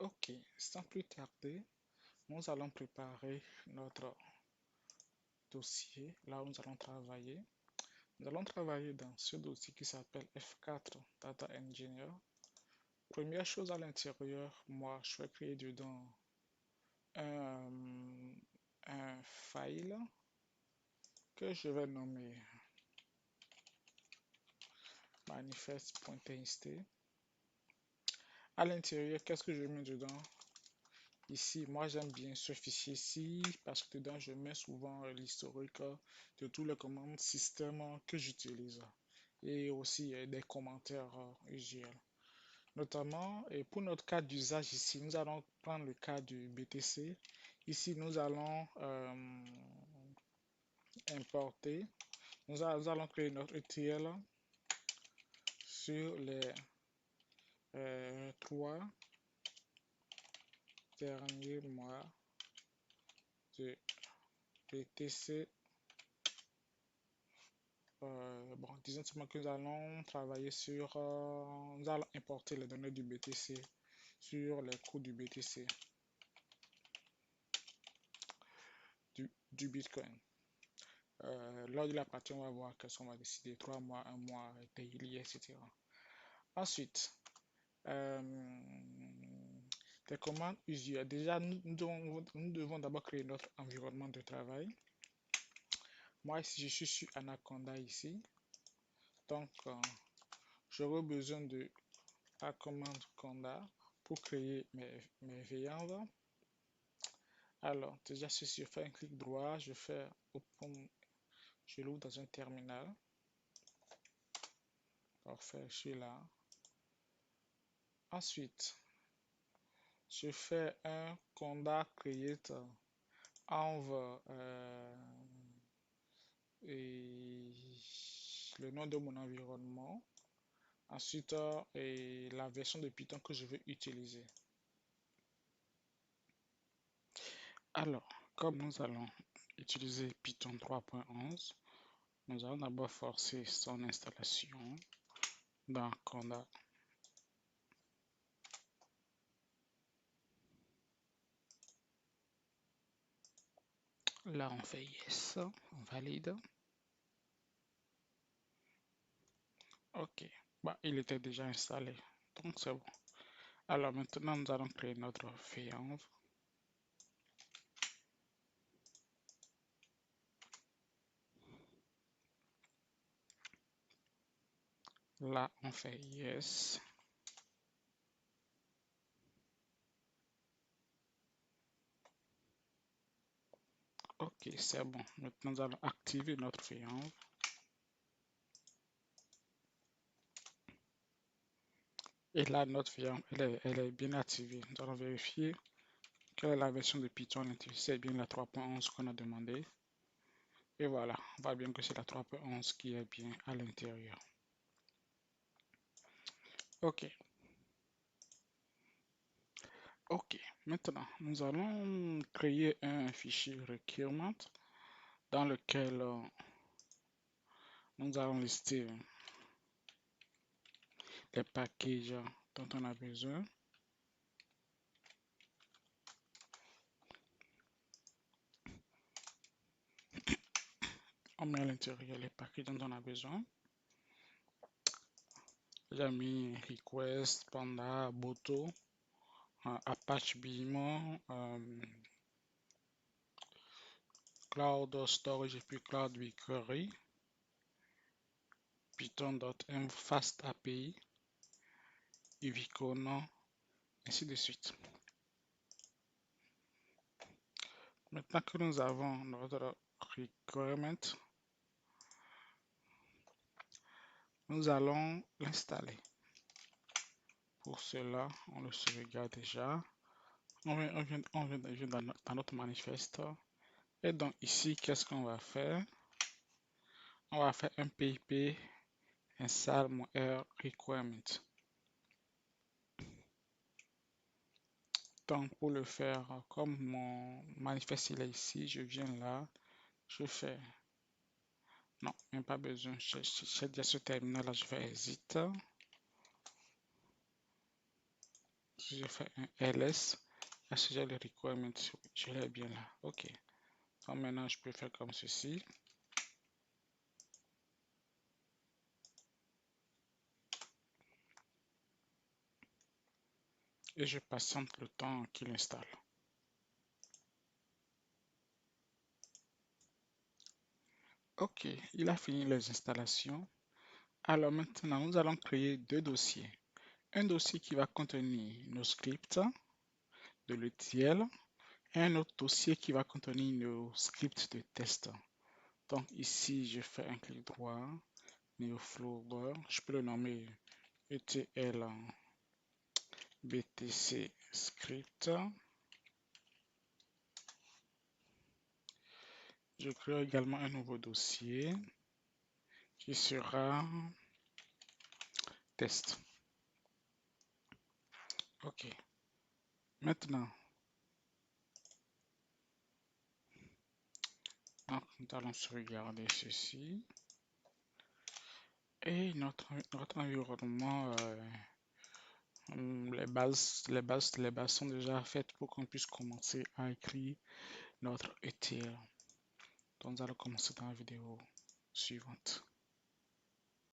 Ok, sans plus tarder, nous allons préparer notre dossier, là où nous allons travailler. Nous allons travailler dans ce dossier qui s'appelle F4 Data Engineer. Première chose à l'intérieur, moi je vais créer dedans un, un file que je vais nommer manifest.txt. À l'intérieur, qu'est-ce que je mets dedans? Ici, moi j'aime bien ce fichier-ci parce que dedans je mets souvent l'historique de tous les commandes système que j'utilise et aussi des commentaires usuels. Notamment, et pour notre cas d'usage ici, nous allons prendre le cas du BTC. Ici, nous allons importer, nous allons créer notre ETL sur les 3 derniers mois de BTC. Bon, disons seulement que nous allons travailler sur, nous allons importer les données du BTC sur les coûts du BTC, du Bitcoin. Lors de la partie, on va voir qu'est-ce qu'on va décider, 3 mois, 1 mois, daily, etc. Ensuite, les commandes usuelles. Déjà, nous devons d'abord créer notre environnement de travail. Moi, ici, je suis sur Anaconda ici. Donc, j'aurai besoin de la commande conda pour créer mes viandes. Alors, déjà, je fais un clic droit, je fais open, je l'ouvre dans un terminal. Parfait, je suis là. Ensuite, je fais un conda create env et le nom de mon environnement. Ensuite, et la version de Python que je veux utiliser. Alors, comme nous allons utiliser Python 3.11, nous allons d'abord forcer son installation dans Conda. Là, on fait yes, on valide. Ok, bah, il était déjà installé, donc c'est bon. Alors maintenant, nous allons créer notre fienv. Là, on fait yes. Ok, c'est bon. Maintenant, nous allons activer notre fienv. Et là, notre fienv, elle est bien activée. Nous allons vérifier quelle est la version de Python utilisée. C'est bien la 3.11 qu'on a demandé. Et voilà, on voit bien que c'est la 3.11 qui est bien à l'intérieur. Ok. Ok, maintenant nous allons créer un fichier requirement dans lequel nous allons lister les packages dont on a besoin. On met à l'intérieur les packages dont on a besoin. J'ai mis request, panda, boto, apache beamer, cloud storage et puis cloud BigQuery, python.env fast API, ivicona, ainsi de suite. Maintenant que nous avons notre requirement, nous allons l'installer. Pour cela, on le sauvegarde déjà. On vient dans notre manifeste. Et donc ici, qu'est-ce qu'on va faire? On va faire un pip install mon R requirement. Donc pour le faire, comme mon manifeste il est ici, je viens là, je fais. Non, même pas besoin. J'ai déjà ce terminal là, je fais exit. Si je fais un ls, est-ce que j'ai le requirement? Je l'ai bien là. Ok. Donc maintenant, je peux faire comme ceci. Et je patiente le temps qu'il installe. Ok, il a fini les installations. Alors maintenant, nous allons créer deux dossiers. Un dossier qui va contenir nos scripts de l'ETL et un autre dossier qui va contenir nos scripts de test. Donc ici, je fais un clic droit, NeoFlow, je peux le nommer ETL BTC script. Je crée également un nouveau dossier qui sera test. Ok. Maintenant, donc, nous allons sauvegarder ceci. Et notre environnement, les bases sont déjà faites pour qu'on puisse commencer à écrire notre ETL. Donc, nous allons commencer dans la vidéo suivante.